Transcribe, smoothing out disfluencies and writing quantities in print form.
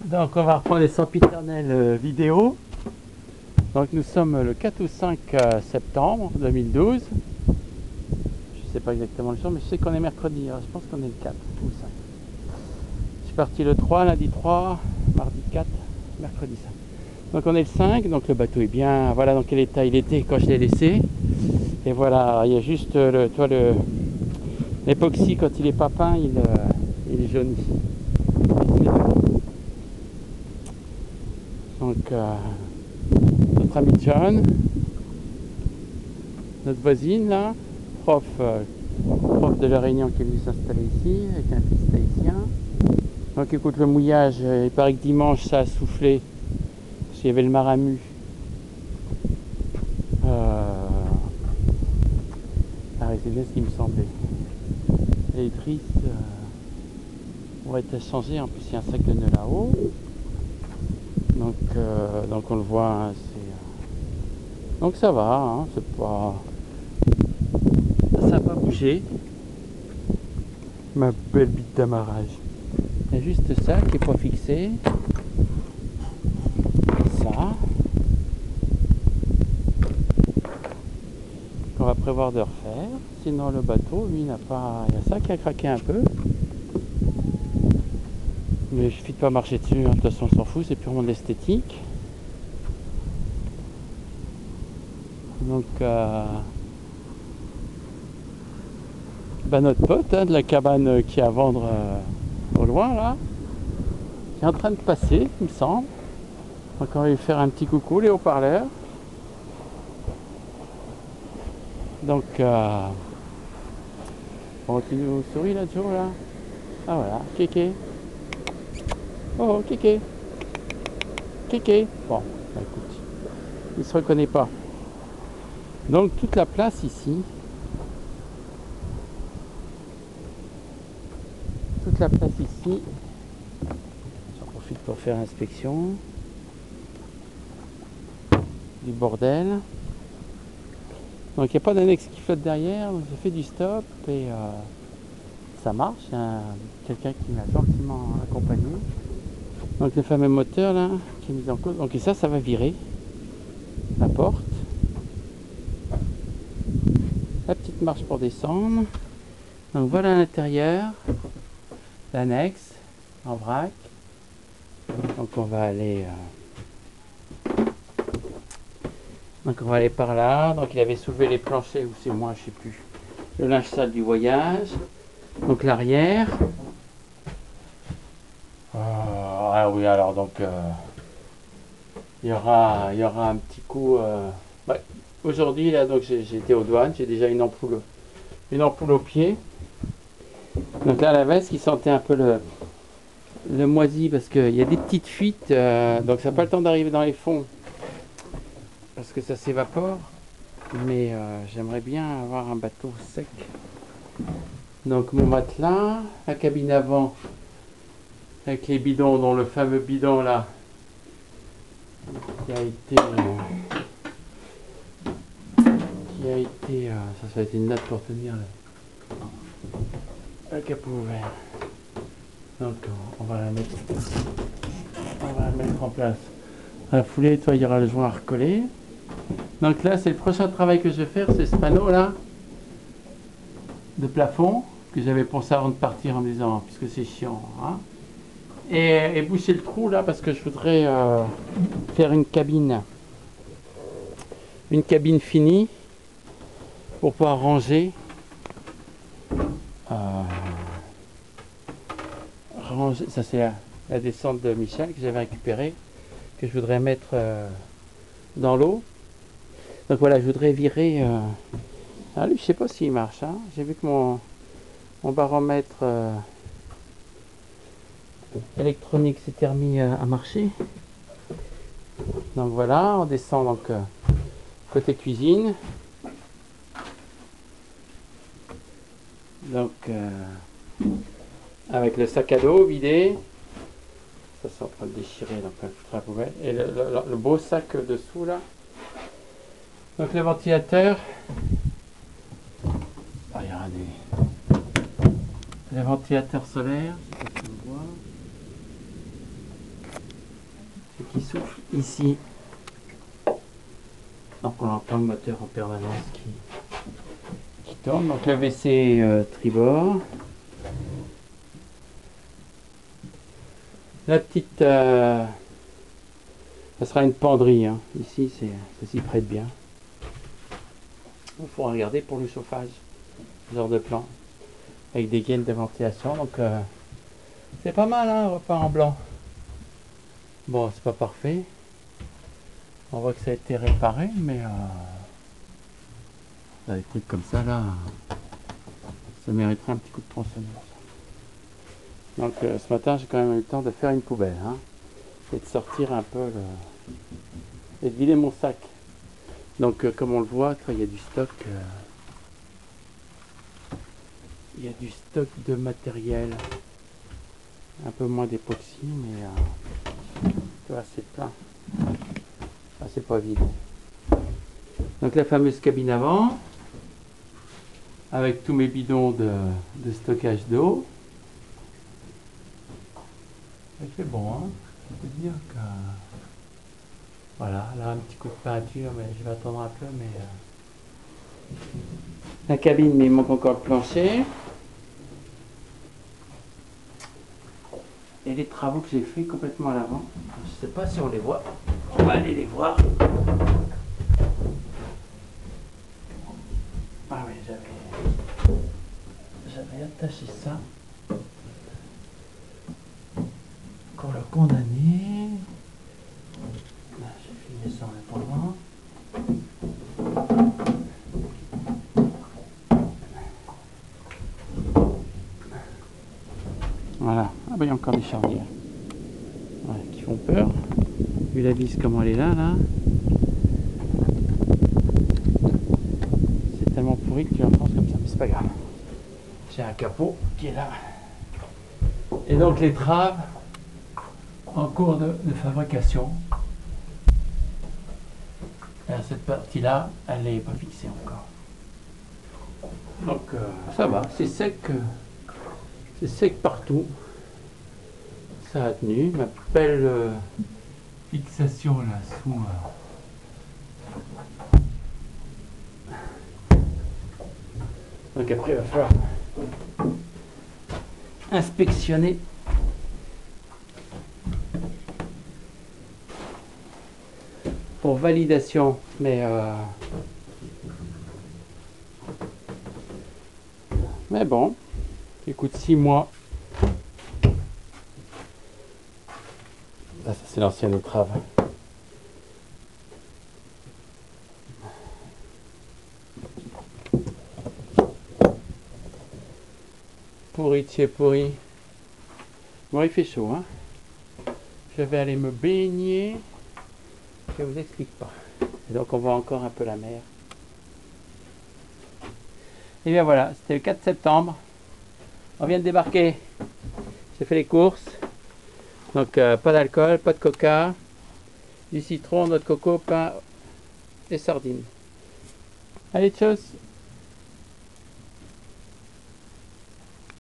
Donc on va reprendre les sempiternelles vidéo. Donc nous sommes le 4 ou 5 septembre 2012. Je sais pas exactement le jour, mais je sais qu'on est mercredi. Alors je pense qu'on est le 4 ou le 5. Je suis parti le 3, lundi 3, mardi 4, mercredi 5. Donc on est le 5, donc le bateau est bien. Voilà dans quel état il était quand je l'ai laissé. Et voilà, il y a juste l'époxy quand il est pas peint, il est jauni. Donc notre ami John, notre voisine là, prof de la Réunion qui est venu s'installer ici avec un fils tahitien. Donc écoute, le mouillage, il paraît que dimanche ça a soufflé parce qu'il y avait le maramu. Pareil, c'est bien ce qui me semblait. Et triste, on va être changé, en plus il y a un sac de nœuds là-haut. Donc on le voit, hein, donc ça va, hein, c'est pas. Ça n'a pas bougé. Ma belle bite d'amarrage. Il y a juste ça qui n'est pas fixé. Ça. Qu'on va prévoir de refaire. Sinon le bateau, lui, n'a pas. Il y a ça qui a craqué un peu. Mais il suffit de pas marcher dessus, hein. De toute façon on s'en fout, c'est purement de l'esthétique. Donc notre pote hein, de la cabane qui est à vendre au loin là, qui est en train de passer, il me semble. Donc on va lui faire un petit coucou, les haut-parleurs. Donc bon, tu nous souris là, Joe là. Ah voilà, kéké. Oh kéké. Kéké. Bon, bah, écoute, il se reconnaît pas. Donc toute la place ici. Toute la place ici. J'en profite pour faire l'inspection du bordel. Donc il n'y a pas d'annexe qui flotte derrière, donc j'ai fait du stop et ça marche. Il y a quelqu'un qui m'a gentiment accompagné. Donc le fameux moteur là qui est mis en cause. Donc et ça va virer la porte. La petite marche pour descendre. Donc voilà l'intérieur, l'annexe en vrac. Donc on va aller par là. Donc il avait soulevé les planchers, ou c'est moi, je sais plus. Le linge sale du voyage. Donc l'arrière. Ah oui, alors donc il y aura un petit coup. Ouais. Aujourd'hui là, donc j'ai été aux douanes, j'ai déjà une ampoule au pied. Donc là la veste qui sentait un peu le moisi parce qu'il y a des petites fuites, donc ça n'a pas le temps d'arriver dans les fonds parce que ça s'évapore. Mais j'aimerais bien avoir un bateau sec. Donc mon matelas, la cabine avant avec les bidons, dont le fameux bidon là qui a été ça a été une natte pour tenir le capot ouvert. Donc on va la mettre en place. À la foulée, toi, il y aura le joint à recoller. Donc là, c'est le prochain travail que je vais faire, c'est ce panneau là de plafond que j'avais pensé avant de partir en me disant, puisque c'est chiant, hein, et boucher le trou là parce que je voudrais faire une cabine finie pour pouvoir ranger ça c'est la descente de Michel que j'avais récupérée, que je voudrais mettre dans l'eau. Donc voilà, je voudrais virer ah lui je sais pas s'il marche, hein. J'ai vu que mon baromètre électronique s'était remis à marcher. Donc voilà, on descend donc côté cuisine. Donc avec le sac à dos vidé, ça c'est en train de déchirer, donc on le foutra à la poubelle. Et le beau sac dessous là. Donc le ventilateur, il y aura les ventilateurs solaires, je sais pas si on voit. ici. Donc on entend le moteur en permanence qui tourne. Donc le WC tribord. La petite... ça sera une penderie. Hein. Ici, ça s'y prête bien. Il faut regarder pour le chauffage. Ce genre de plan. Avec des gaines de ventilation. Donc c'est pas mal, hein, repas en blanc. Bon, c'est pas parfait. On voit que ça a été réparé, mais des trucs comme ça, là, ça mériterait un petit coup de tronçonneuse. Donc ce matin, j'ai quand même eu le temps de faire une poubelle, hein, et de sortir un peu et de vider mon sac. Donc comme on le voit, il y a du stock. Il y a du stock de matériel. Un peu moins d'époxy, mais tu vois, c'est plein. Ah, c'est pas vide. Donc la fameuse cabine avant, avec tous mes bidons de stockage d'eau. Il fait bon, hein. Je peux dire que... Voilà, là un petit coup de peinture, mais je vais attendre un peu, mais... La cabine, mais il manque encore le plancher. Et les travaux que j'ai fait complètement à l'avant. Je ne sais pas si on les voit. On va aller les voir. Ah oui, j'avais attaché ça pour le condamner. Là, j'ai filmé ça en attendant. Voilà. Ah ben il y a encore des charnières. Ouais, qui font peur. Vu la vis comment elle est là. C'est tellement pourri que tu l'enfonces comme ça, mais c'est pas grave. J'ai un capot qui est là. Et donc les traves en cours de fabrication. Alors, cette partie-là, elle n'est pas fixée encore. Donc ça va, c'est sec. C'est sec partout. Ça a tenu. Ma belle fixation là sous. Donc après il va falloir inspectionner pour validation, mais bon, écoute, 6 mois. Là, ça c'est l'ancienne outrave. Pourri de chez pourri. Bon, il fait chaud, hein. Je vais aller me baigner. Je vous explique pas. Et donc on voit encore un peu la mer. Et bien voilà, c'était le 4 septembre. On vient de débarquer. J'ai fait les courses. Donc pas d'alcool, pas de coca, du citron, noix de coco, pain et sardines. Allez, tchuss!